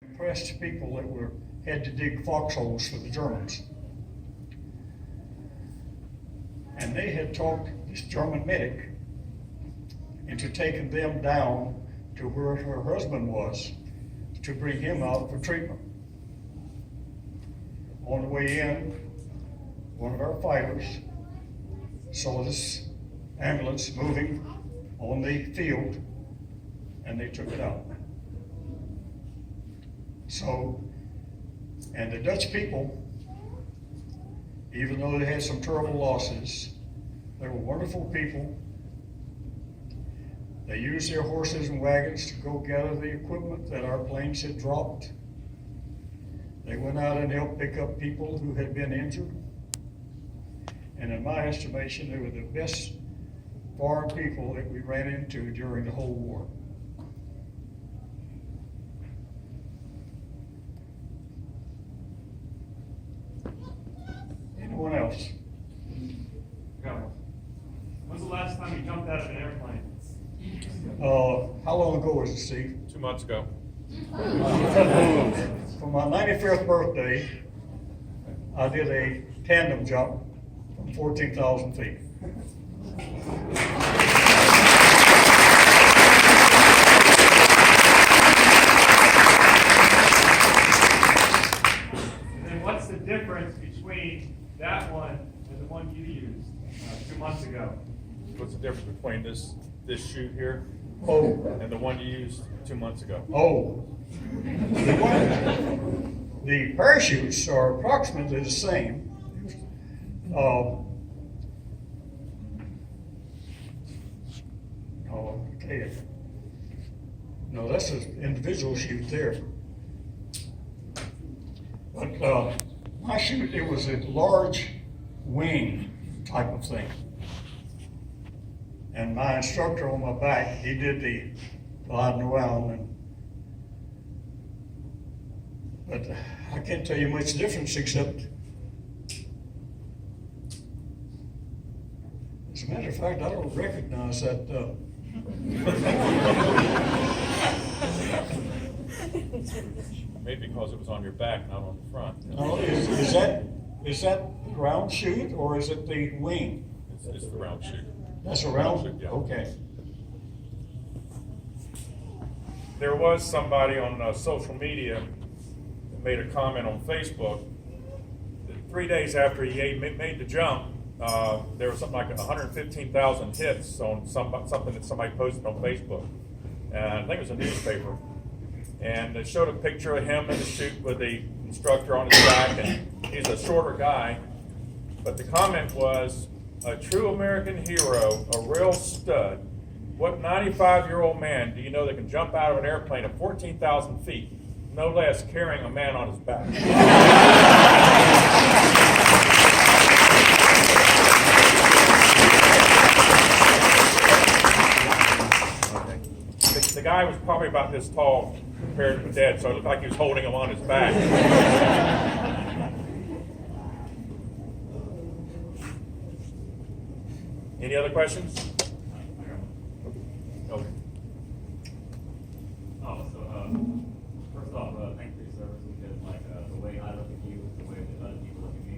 Impressed people that had to dig foxholes for the Germans. And they had talked this German medic into taking them down to where her husband was to bring him out for treatment. On the way in, one of our fighters saw this ambulance moving on the field, and they took it out. So, and the Dutch people, even though they had some terrible losses, they were wonderful people. They used their horses and wagons to go gather the equipment that our planes had dropped. They went out and helped pick up people who had been injured. And in my estimation, they were the best foreign people that we ran into during the whole war. Anyone else? Go. When's the last time you jumped out of an airplane? How long ago was it, Steve? 2 months ago. For my 95th birthday, I did a tandem jump from 14,000 feet. And then what's the difference between that one and the one you used 2 months ago? What's the difference between this chute here Oh, and the one you used 2 months ago? The parachutes are approximately the same. Okay. No, that's an individual chute there. But my chute, it was a large wing type of thing. And my instructor on my back, he did the gliding around. But I can't tell you much difference except, as a matter of fact, I don't recognize that. Maybe because it was on your back, not on the front. No, is that the round chute or is it the wing? It's the round chute. That's a round? Chute, yeah. Okay. There was somebody on social media that made a comment on Facebook that 3 days after he made the jump, there was something like 115,000 hits on something that somebody posted on Facebook. And I think it was a newspaper. And it showed a picture of him in the chute with the instructor on his back, and he's a shorter guy. But the comment was, a true American hero, a real stud. What 95-year-old man do you know that can jump out of an airplane at 14,000 feet, no less carrying a man on his back? The guy was probably about this tall compared to Dad, so it looked like he was holding him on his back. Any other questions? Okay. First off, thank you for your service, because the way I look at you is the way that other people look at me.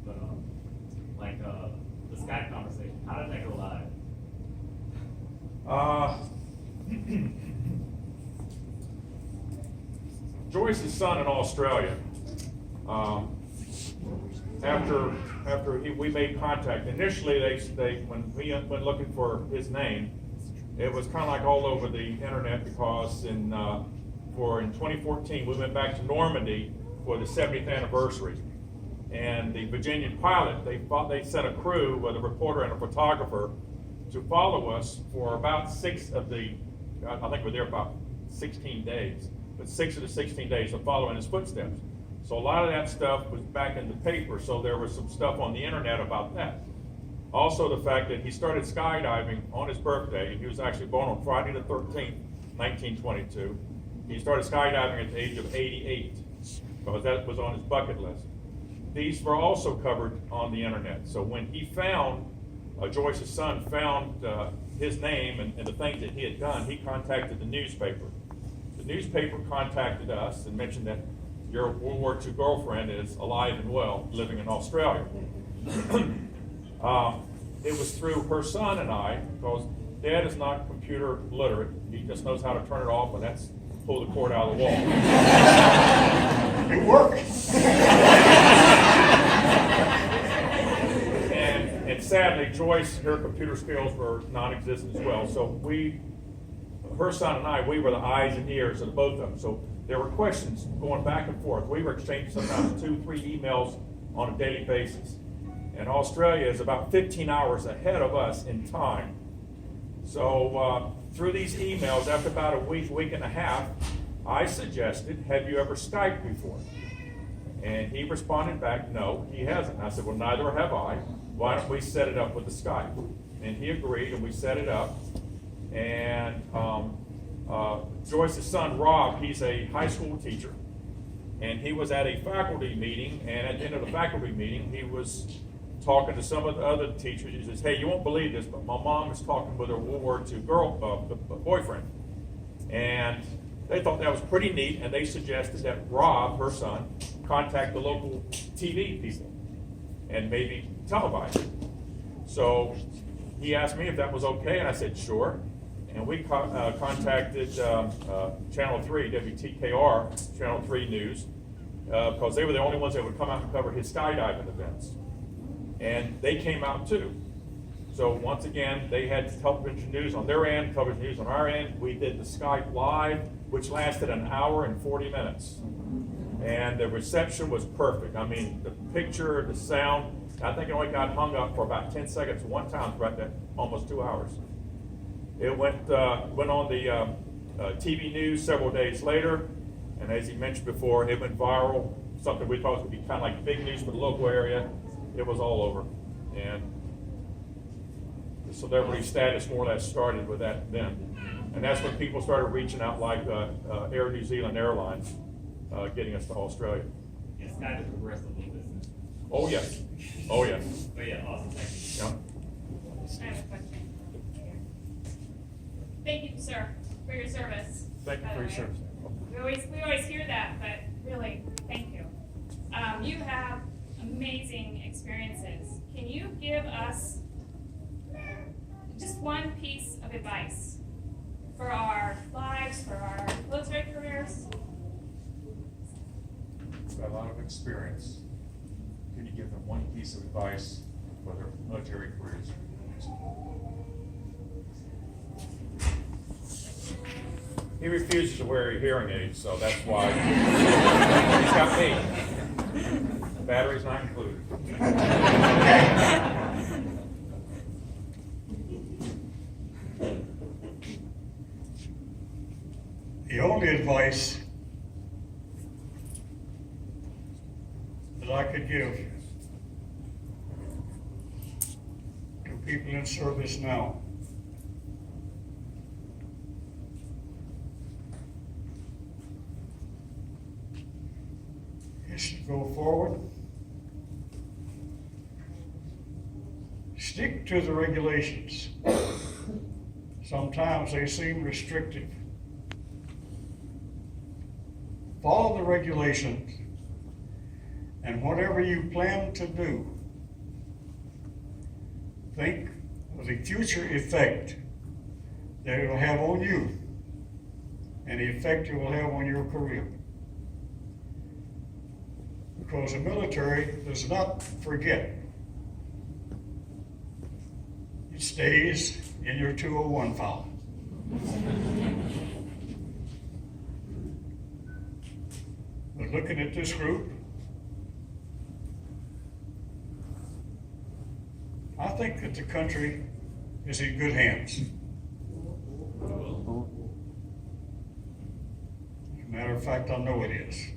But the Skype conversation, how did that go live? Joyce's son in Australia, after we made contact, initially when we went looking for his name, it was kind of like all over the internet, because in 2014 we went back to Normandy for the 70th anniversary, and the Virginian pilot, they sent a crew with a reporter and a photographer to follow us for about I think we're there about 16 days, but 6 of the 16 days of following his footsteps. So a lot of that stuff was back in the paper, so there was some stuff on the internet about that. Also the fact that he started skydiving on his birthday. He was actually born on Friday the 13th, 1922. He started skydiving at the age of 88, because that was on his bucket list. These were also covered on the internet. So when he found, Joyce's son found his name and the things that he had done, he contacted the newspaper to the newspaper contacted us and mentioned that your World War II girlfriend is alive and well, living in Australia. It was through her son and I, because Dad is not computer literate. He just knows how to turn it off, and that's pull the cord out of the wall. It worked. And sadly, Joyce, her computer skills were non-existent as well. So her son and I, we were the eyes and ears of both of them. So there were questions going back and forth. We were exchanging sometimes 2-3 emails on a daily basis. And Australia is about 15 hours ahead of us in time. So through these emails, after about a week and a half, I suggested, have you ever Skyped before? And he responded back, no, he hasn't. I said, well, neither have I. Why don't we set it up with the Skype? And he agreed, and we set it up. And Joyce's son, Rob, he's a high school teacher. And he was at a faculty meeting, and at the end of the faculty meeting, he was talking to some of the other teachers. He says, hey, you won't believe this, but my mom is talking with her World War II boyfriend. And they thought that was pretty neat, and they suggested that Rob, her son, contact the local TV people and maybe televise it. So he asked me if that was okay, and I said, sure. And we contacted Channel 3, WTKR, Channel 3 News, because they were the only ones that would come out and cover his skydiving events. And they came out too. So once again, they had television news on their end, television news on our end. We did the Skype Live, which lasted an hour and 40 minutes. And the reception was perfect. I mean, the picture, the sound, I think it only got hung up for about 10 seconds one time throughout that almost 2 hours. It went on the TV news several days later, and as he mentioned before, it went viral, something we thought would be kind of like big news for the local area. It was all over. And the celebrity status more or less started with that then. And that's when people started reaching out, like Air New Zealand Airlines, getting us to Australia. Yeah, Skype has progressed a little bit since. Oh, yes. Oh, yes. But yeah, awesome, thank you. Yeah. I have a question. Thank you, sir, for your service. Thank you by for the your way. service. We always hear that, but really, thank you. You have amazing experiences. Can you give us just one piece of advice for our lives, for our military careers? Got a lot of experience. Can you give them one piece of advice for their military careers? He refuses to wear hearing aids, so that's why he's got me. The battery's not included. The only advice that I could give to people in service now is to go forward, stick to the regulations. Sometimes they seem restrictive. Follow the regulations, and whatever you plan to do, think of the future effect that it will have on you and the effect it will have on your career. Because the military does not forget. It stays in your 201 file. But looking at this group, I think that the country is in good hands. As a matter of fact, I know it is.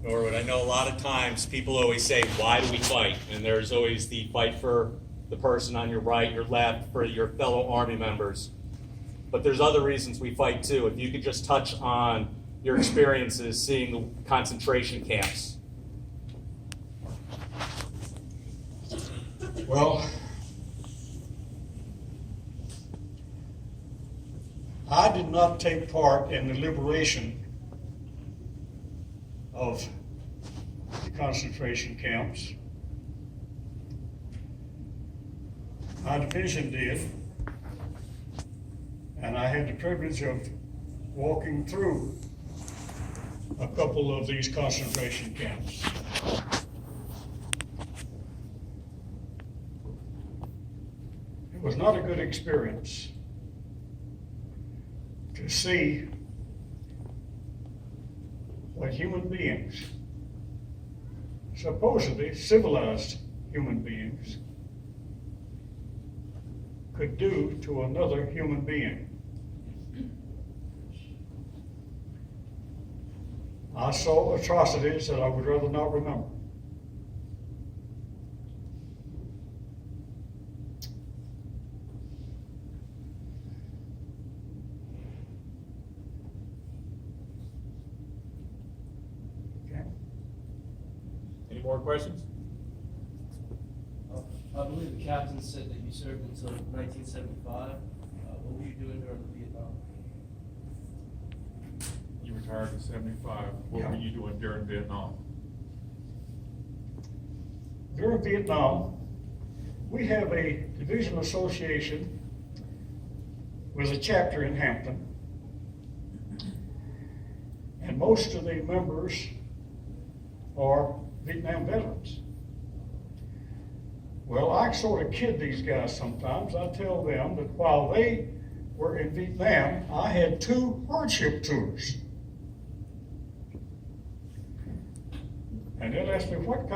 Norwood, I know a lot of times people always say, why do we fight? And there's always the fight for the person on your right, your left, for your fellow Army members. But there's other reasons we fight too. If you could just touch on your experiences seeing the concentration camps. Well, I did not take part in the liberation of the concentration camps. My division did, and I had the privilege of walking through a couple of these concentration camps. It was not a good experience to see what human beings, supposedly civilized human beings, could do to another human being. I saw atrocities that I would rather not remember. Okay. Any more questions? I believe the captain said that you served until 1975. What were you doing during the Vietnam? You retired in 75. What Yeah. were you doing during Vietnam? During Vietnam, we have a division association with a chapter in Hampton. And most of the members are Vietnam veterans. Well, I sort of kid these guys sometimes. I tell them that while they were in Vietnam, I had 2 hardship tours. And they'll ask me, what kind